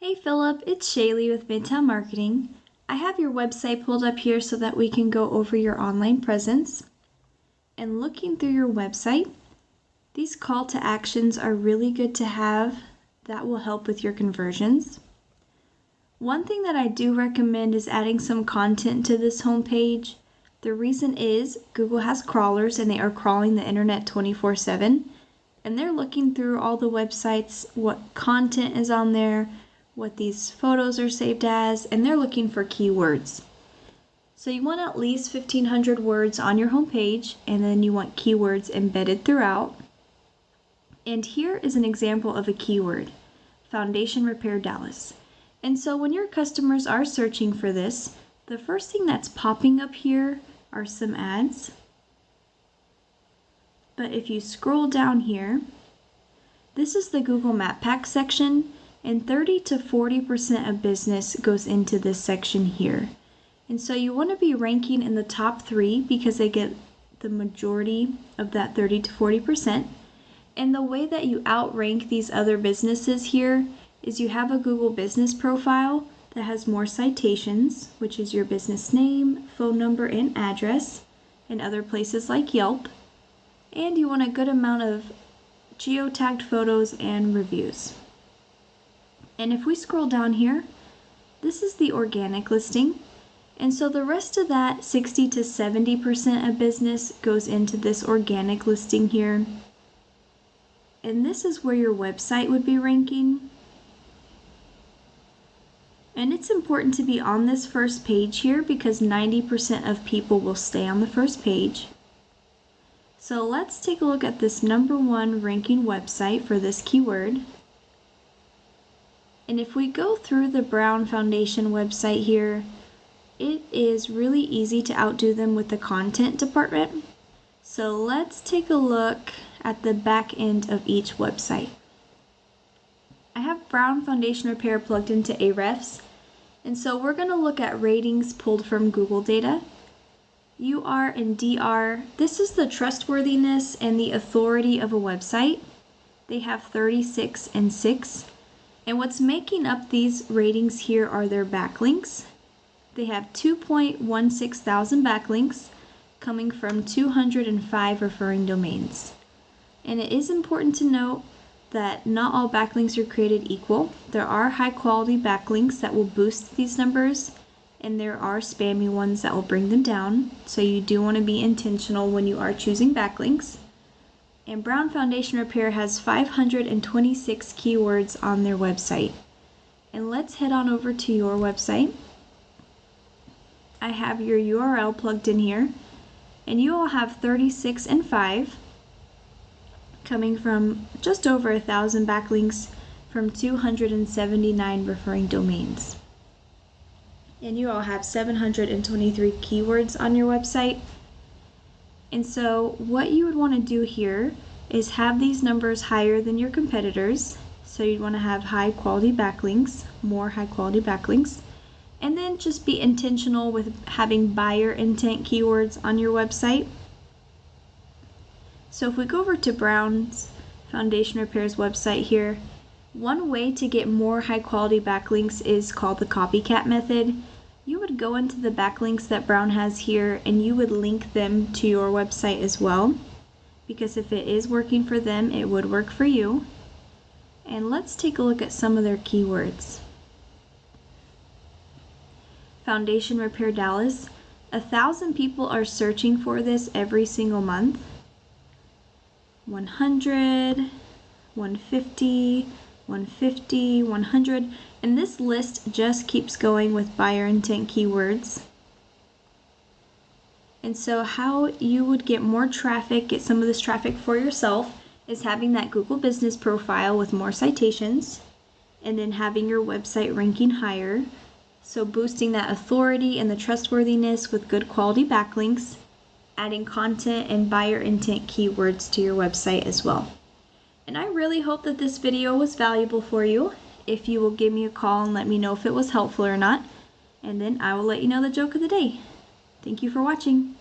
Hey Philip, it's Shaelee with Midtown Marketing. I have your website pulled up here so that we can go over your online presence. And looking through your website, these call to actions are really good to have. That will help with your conversions. One thing that I do recommend is adding some content to this homepage. The reason is Google has crawlers and they are crawling the internet 24/7. And they're looking through all the websites, what content is on there, what these photos are saved as, and they're looking for keywords. So you want at least 1,500 words on your homepage, and then you want keywords embedded throughout. And here is an example of a keyword, foundation repair Dallas. And so when your customers are searching for this, the first thing that's popping up here are some ads. But if you scroll down here, this is the Google Map Pack section, and 30 to 40% of business goes into this section here. And so you want to be ranking in the top 3 because they get the majority of that 30 to 40%. And the way that you outrank these other businesses here is you have a Google business profile that has more citations, which is your business name, phone number, and address, and other places like Yelp. And you want a good amount of geotagged photos and reviews. And if we scroll down here, this is the organic listing. And so the rest of that 60 to 70% of business goes into this organic listing here. And this is where your website would be ranking. And it's important to be on this first page here because 90% of people will stay on the first page. So let's take a look at this #1 ranking website for this keyword. And if we go through the Brown Foundation website here, it is really easy to outdo them with the content department. So let's take a look at the back end of each website. I have Brown Foundation Repair plugged into Ahrefs, and so we're going to look at ratings pulled from Google data. UR and DR, this is the trustworthiness and the authority of a website. They have 36 and 6. And what's making up these ratings here are their backlinks. They have 2.16 thousand backlinks coming from 205 referring domains. And it is important to note that not all backlinks are created equal. There are high quality backlinks that will boost these numbers, and there are spammy ones that will bring them down. So you do want to be intentional when you are choosing backlinks. And Brown Foundation Repair has 526 keywords on their website. And let's head on over to your website. I have your URL plugged in here, and you all have 36 and 5 coming from just over 1,000 backlinks from 279 referring domains. And you all have 723 keywords on your website. And so what you would want to do here is have these numbers higher than your competitors. So you'd want to have high quality backlinks, more high quality backlinks, and then just be intentional with having buyer intent keywords on your website. So if we go over to Brown's Foundation Repair's website here, one way to get more high quality backlinks is called the copycat method. You would go into the backlinks that Brown has here and you would link them to your website as well, because if it is working for them, it would work for you. And let's take a look at some of their keywords. Foundation Repair Dallas, 1,000 people are searching for this every single month. 100, 150, 150, 100, and this list just keeps going with buyer intent keywords. And so how you would get more traffic, get some of this traffic for yourself, is having that Google business profile with more citations, and then having your website ranking higher. So boosting that authority and the trustworthiness with good quality backlinks, adding content and buyer intent keywords to your website as well. And I really hope that this video was valuable for you. If you will give me a call and let me know if it was helpful or not, and then I will let you know the joke of the day. Thank you for watching.